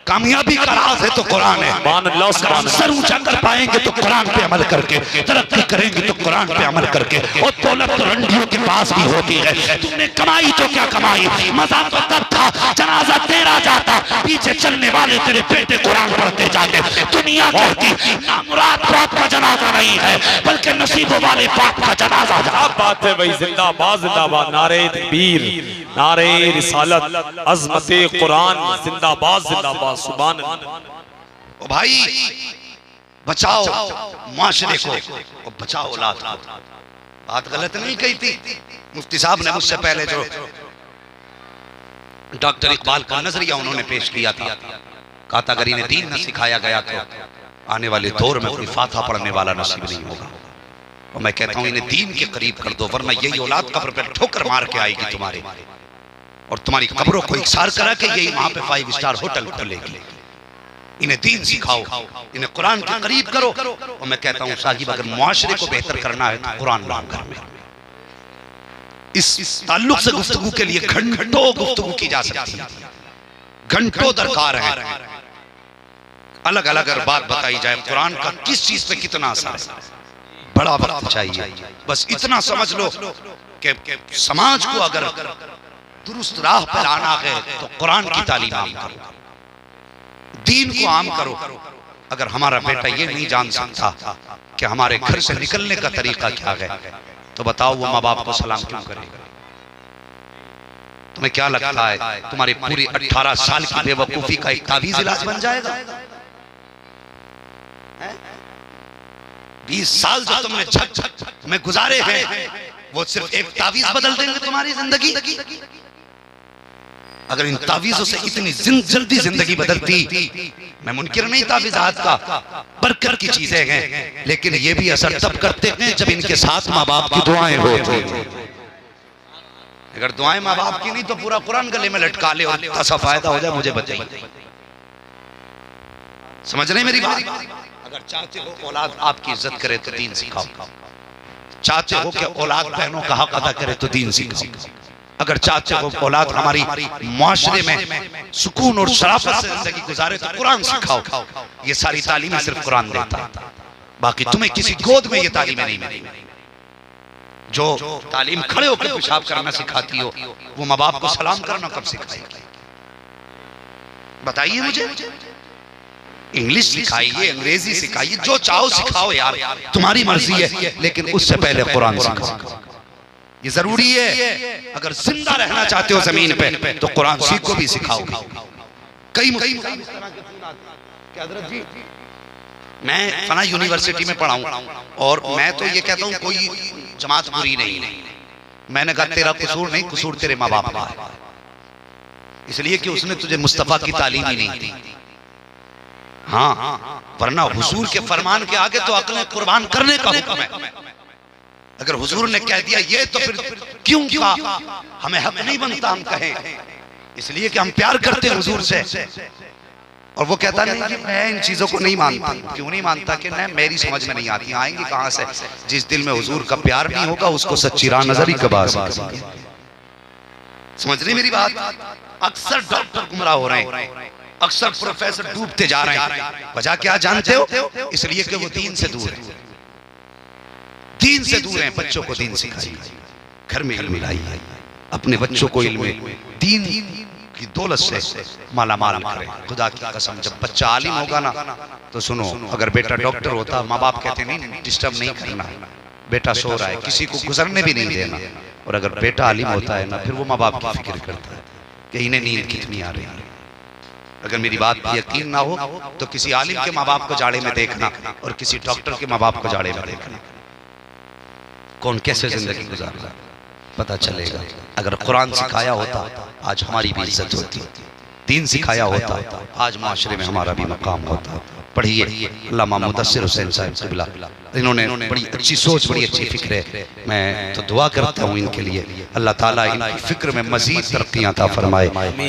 [SPEAKER 3] कामयाबी का राज है तो कुरान है। अगर सर ऊंचा कर पाएंगे तो कुरान पे अमल करके, तरक्की करेंगे तो कुरान पे अमल करके। और दौलत तो रंडियों के पास भी होती है। तुमने कमाई तो क्या कमाई, मजा तो तब था जनाजा तेरा जाता, पीछे चलने वाले तेरे बेटे कुरान पढ़ते जाते। दुनिया कहती नामुराद बाप का जनाजा नहीं है बल्कि नसीबों वाले बाप का जनाजा।
[SPEAKER 2] क्या बात है भाई, जिंदाबाद जिंदाबाद, नारे तकबीर, नारे रिसालत, अज़मते कुरान, जिंदाबाद जिंदाबाद, सुभान अल्लाह।
[SPEAKER 3] ओ भाई बचाओ माशरे को और बचाओ औलाद को। बात गलत नहीं कही थी मुफ्ती साहब ने मुझसे पहले, जो डॉक्टर इकबाल का नजरिया उन्होंने पेश किया था। कहा था अगर इन्हें दीन न सिखाया गया तो आने वाले दौर में कोई फातिहा पढ़ने वाला नसीब नहीं होगा। और मैं कहता हूं इन्हें दीन के करीब कर दो, वरना यही औलाद कब्र पर ठोकर मार के आएगी तुम्हारे, और तुम्हारी कब्रों को इकसार करा के यही वहां पे 5 स्टार होटल खुलेगी। इन्हें दीन सिखाओ, इन्हें कुरान के करीब करो। और मैं कहता हूं साहिब अगर मुआशरे को बेहतर करना है तो कुरान लाओ घर में। इस ताल्लुक से गुफ्तगू के लिए घंटों गुफ्तगू की जा सकती है, घंटों दरकार है। अलग अलग अगर बात बताई जाए कुरान का किस चीज पे कितना असर है, बड़ा वक्त चाहिए। बस इतना समझ लो कि समाज को अगर दुरुस्त राह पर लाना है तो कुरान की तालीम आम करो, दीन को आम करो। अगर हमारा बेटा ये नहीं जान सकता कि हमारे घर से निकलने का तरीका क्या है तो बताओ वो माँ बाप को सलाम क्यों करेगा? तुम्हें क्या लगता है तुम्हारी पूरी 18 साल की बेवकूफी का एक तावीज इलाज बन जाएगा? 20 साल जो तुमने छक में गुजारे हैं वो सिर्फ एक तावीज बदल देंगे तुम्हारी जिंदगी। अगर इन तावीजों से इतनी जल्दी जिंदगी बदलती, मैं मुनकिर नहीं तावीज़ात का, बरकत की चीजें हैं, लेकिन ये भी असर तब करते हैं जब इनके साथ माँ बाप की दुआएं होती। अगर दुआएं माँ बाप की नहीं तो पूरा कुरान गले में लटका ले और ऐसा फायदा हो जाए, मुझे बताइए। समझ रहे मेरी बात? अगर चाहते हो औलाद आपकी इज्जत करे तो दीन सिखाओ, चाहते हो कि औलाद बहनों का हक अदा करे तो दीन सिखाओ, अगर चाहते हो औलाद हमारी मुआशरे में सुकून और शराफत से जिंदगी गुजारे तो कुरान सिखाओ। ये सारी तालीमें सिर्फ कुरान देता है, बाकी तुम्हें किसी गोद में ये तालीमें नहीं मिलेगी। जो तालीम खड़े होकर पेशाब करना सिखाती हो वो माँ बाप को सलाम करना कब सिखाएगी? बताइए मुझे। इंग्लिश सिखाइए, अंग्रेजी सिखाइए, जो चाहो सिखाओ यार, तुम्हारी मर्जी है, लेकिन उससे पहले कुरान सिखाओ। ये जरूरी है। अगर जिंदा रहना चाहते हो जमीन पे तो कुरान सीखो भी सिखाओ। कई मैं फना यूनिवर्सिटी में पढ़ा हूं और मैं तो ये कहता हूं कोई जमात बुरी नहीं है। मैंने कहा तेरा कसूर नहीं, कसूर तेरे माँ बाप का है, इसलिए कि उसने तुझे मुस्तफा की तालीम ही नहीं दी। हाँ, वरना हुजूर के फरमान के आगे तो अक्लें कुर्बान करने का हुक्म है। अगर हुजूर ने कह दिया ये तो फिर क्यों कहा? हमें हक नहीं बनता हम कहें, इसलिए कि हम प्यार करते हैं हुजूर से। और वो कहता नहीं कि मैं इन चीजों को नहीं मानता। क्यों नहीं मानता? कि नहीं, मेरी समझ में नहीं आती। आएंगी कहां से? जिस दिल में हुजूर का प्यार नहीं होगा उसको सच्ची राह नजर ही कबा। समझ रही मेरी बात? अक्सर डॉक्टर गुमराह हो रहे हैं, अक्सर प्रोफेसर डूबते जा रहे हैं। वजह क्या जानते हो? इसलिए कि वो दीन से दूर है, दीन से दूर हैं। बच्चों को दीन सिखाइए, घर में इल्म लाइए, अपने बच्चों को इल्म दीन की दौलत से माला माल करें। खुदा की कसम जब बच्चा आलिम होगा ना तो सुनो, अगर बेटा डॉक्टर होता माँ बाप कहते नहीं डिस्टर्ब नहीं करना, बेटा सो रहा है, किसी को गुजरने भी नहीं देना। और अगर बेटा आलिम होता है ना फिर वो माँ बाप की फिक्र करता है कि इन्हें नींद कितनी आ रही है। अगर मेरी बात पर यकीन ना हो तो किसी आलिम के माँ बाप को जाड़े में देखना और किसी डॉक्टर के माँ बाप को जाड़े में देखना, कौन कैसे जिंदगी गुजारता पता चलेगा। अगर कुरान सिखाया होता आज हमारी भी इज्जत होती, दीन सिखाया होता आज माशरे में हमारा भी मकाम होता। पढ़िए अल्लामा मुदस्सिर हुसैन साहब क़िबला
[SPEAKER 1] इन्होंने बड़ी अच्छी सोच, बड़ी अच्छी फिक्र है। मैं तो दुआ करता हूँ इनके लिए, अल्लाह ताला इनकी फिक्र में मजीद तरक्कियां अता फरमाए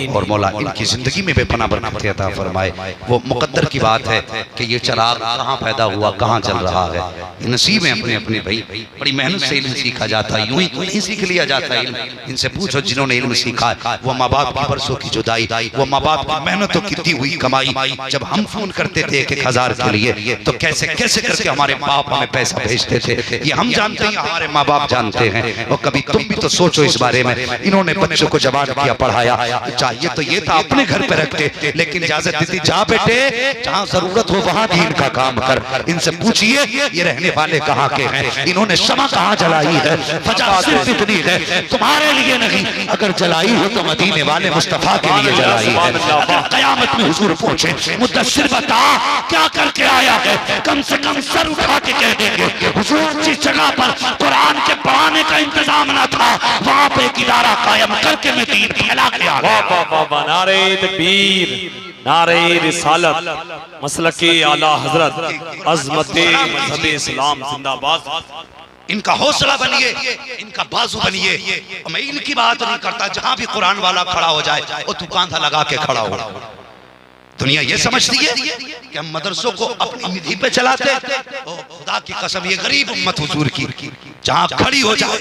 [SPEAKER 1] और मौला इनकी ज़िंदगी में बेपनाह बरकतें अता फरमाए। वो मुकद्दर की बात है कि ये चिराग कहाँ पैदा हुआ, कहाँ जल रहा है, ये नसीब है अपने अपने। भाई बड़ी मेहनत से इल्म सीखा जाता है, यूं ही नहीं सीख लिया जाता है इल्म। इनसे पूछो जिन्होंने इल्म सीखा है, वो माँ बाप की बरसों की जुदाई, वो माँ बाप की मेहनतों की दी हुई कमाई, जब हम फोन करते थे 1,000 के लिए तो कैसे कैसे करके हमारे बाप हमें पैसा भेजते थे, ये हम जानते हैं, हमारे माँ बाप जानते हैं। और कभी तुम भी तो सोचो इस बारे में। इन्होंने बच्चों को जवान किया, पढ़ाया, चाहिए तो ये था अपने घर पे रखते, लेकिन इजाजत दी जा बेटे जहाँ जरूरत हो वहां भी इनका काम कर। इनसे पूछिए ये रहने वाले कहाँ के हैं, इन्होंने शमा कहाँ जलाई है, फजा सिर्फ इतनी है तुम्हारे लिए नहीं, अगर जलाई हो तो मदीने वाले मुस्तफा के लिए जलाई है। अगर कयामत में हुजूर पहुंचे, मुद्दस्सिर बता क्या करके आया है, कम से कम सर उठा के कह देंगे हुजूर जिस जगह पर कुरान के पढ़ाने का इंतजाम न था वहां पे एक इदारा कायम करके मैं दीन फैला के आ गया।
[SPEAKER 2] नारे तकबीर, नारे रिसालत, मसलके आला हजरत, अज़मते मज़हबे इस्लाम जिंदाबाद।
[SPEAKER 3] इनका हौसला बनिए, इनका बाजू बनिए। और मैं इनकी बात नहीं करता, जहां भी कुरान वाला खड़ा हो जाए वो तू कांधा लगा के खड़ा हो। दुनिया ये समझती है कि हम मदरसों को अपनी निधि पे चलाते, खुदा की कसम ये गरीब उम्मत हुजूर की जहां खड़ी हो जाए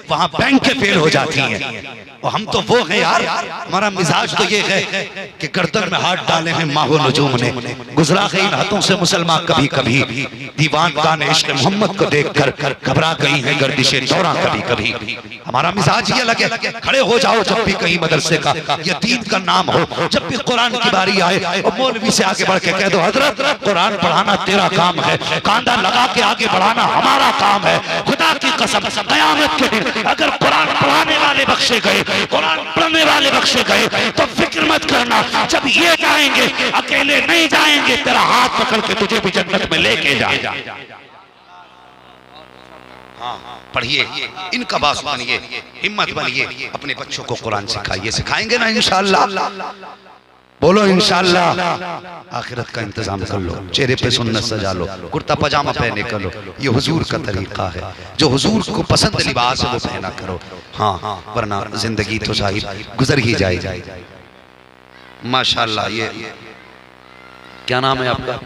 [SPEAKER 3] वहां बैंकें फेल हो जाती हैं। और हम तो वो हैं यार, हमारा मिजाज तो ये है कि गर्दन में हाथ डाले हैं माहो नजूम ने, गुजरा है इन हाथों से मुसलमान कभी कभी, दीवान गान इश्क मोहम्मद को देखकर घबरा गई है गर्दिशे दौरा कभी कभी। हमारा मिजाज ये लगे, खड़े हो जाओ जब भी कहीं मदरसे का या दीन का नाम हो, जब भी कुरान की बारी आए और मौलवी से आगे बढ़ के कह दो हजरत कुरान पढ़ाना तेरा काम है, कांधा लगा के आगे बढ़ाना हमारा काम है। खुदा की कसम कयामत के दिन अगर कुरान पढ़ाने वाले बख्शे गए, कुरान पढ़ने वाले बख्शे गए तो फिक्र मत करना, जब ये जाएंगे अकेले नहीं जाएंगे, तेरा हाथ पकड़ के तुझे भी जन्नत में लेके जाएगा। पढ़िए, इनका बास बनिए, हिम्मत बनिए, अपने बच्चों को कुरान सिखाइए, सिखाएंगे ना इंशाअल्लाह। बोलो इंशाअल्लाह। आखिरत का इंतजाम कर लो, चेहरे पे सुन्नत सजा लो, कुर्ता पजामा पहने कर लो, ये हुजूर का तरीका है। जो हुजूर को पसंद लिबास है वो पहना करो, हाँ, वरना जिंदगी तो साहिब गुजर ही जाएगी। माशाअल्लाह। ये क्या नाम है आपका?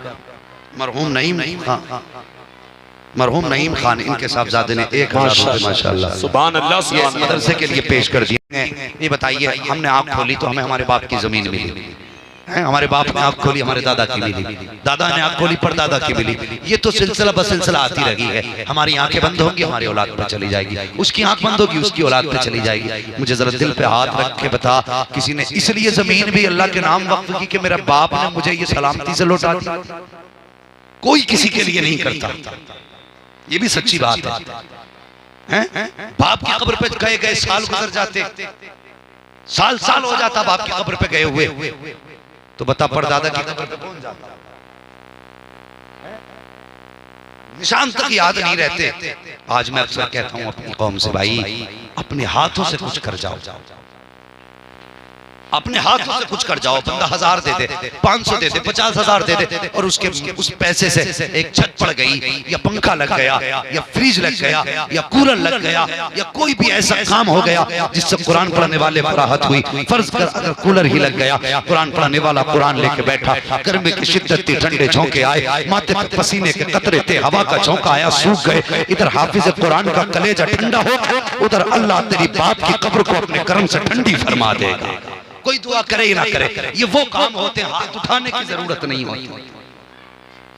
[SPEAKER 3] मरहूम नईम, हाँ, मरहूम नईम खान, इनके साहबजादे ने 1000 रुपए माशाअल्लाह सुभान अल्लाह ये मदरसे के लिए पेश कर दिए। ये बताइए, हमने आँख खोली तो हमें हमारे बाप की जमीन मिली है, हमारे बाप ने आँख खोली हमारे दादा की मिली, दादा ने आँख खोली परदादा की मिली, ये तो सिलसिला बस सिलसिला आती लगी है। हमारी आंखें बंद होंगी हमारी औलाद पे चली जाएगी, उसकी आंख बंद होगी उसकी औलाद पे चली जाएगी। मुझे जरा दिल पे हाथ रख के बता, किसी ने इसलिए जमीन भी अल्लाह के नाम वक्फ की कि मेरा बाप ने मुझे ये सलामती से लौटा दी? कोई किसी के लिए नहीं करता, ये भी सच्ची बात है। बाप की कब्र पे गए गए साल गुजर जाते, साल साल हो जाता बाप की कब्र पे गए हुए, तो बता परदादा की कब्र पे पहुंच जाता, निशान तक याद नहीं रहते। आज मैं अक्सर कहता हूं अपनी कौम से, भाई अपने हाथों से कुछ कर जाओ, अपने हाथों से कुछ कर जाओ। बंदा 1000 दे दे, 500 दे दे, 50,000 दे दे, और उसके उस पैसे से एक छत पड़ गई या पंखा लग गया या फ्रिज लग गया या कूलर लग गया या कोई भी ऐसा काम हो गया जिससे कुरान पढ़ने वाले पर राहत हुई। फर्ज कर अगर कूलर ही लग गया, कुरान पढ़ने वाला कुरान लेके बैठा, गर्मी की शिद्दत थी, ठंडे झोंके आए, माथे पर पसीने के कतरे थे, हवा का झोंका आया, सूख गए। इधर हाफिज कुरान का कलेजा ठंडा हो, उधर अल्लाह तेरी बाप की कब्र को अपने करम से ठंडी फरमा देगा। कोई दुआ करे या ना करे, ये वो काम होते हैं हाथ उठाने की जरूरत नहीं होती।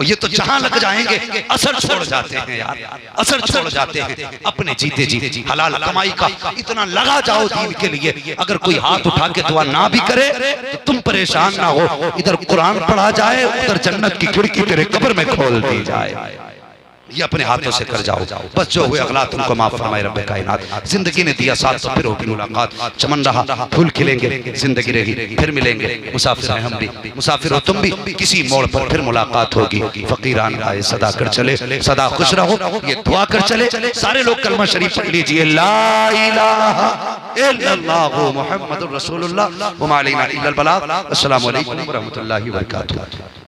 [SPEAKER 3] और ये तो जहां लग जाएंगे असर छोड़ जाते हैं यार, असर छोड़ जाते हैं। अपने जीते जी हलाल कमाई का इतना लगा जाओ दीन के लिए, अगर कोई हाथ उठा के दुआ ना भी करे तो तुम परेशान ना हो, इधर कुरान पढ़ा जाए, उधर जन्नत की खिड़की तेरे कब्र में खोल दी जाए। ये अपने हाथों से कर जाओ, बस जो हुए अगला तुमको माफ फरमाए रब्बे कायनात। जिंदगी ने दिया साथ तो फिर होगी मुलाकात, चमन रहा फूल खिलेंगे, जिंदगी रही फिर मिलेंगे, मुसाफिर हैं हम भी, मुसाफिर हो तुम भी, किसी मोड़ पर फिर मुलाकात होगी। फकीरान आए सदा कर चले, सदा खुश रहो, ये दुआ कर चले। सारे लोग कलमा शरीफ पढ़ लीजिए, ला इलाहा इल्लल्लाहु मुहम्मदुर रसूलुल्लाह व मा अलैना इल्लल बलाग। अस्सलामु अलैकुम व रहमतुल्लाहि व बरकातुहू।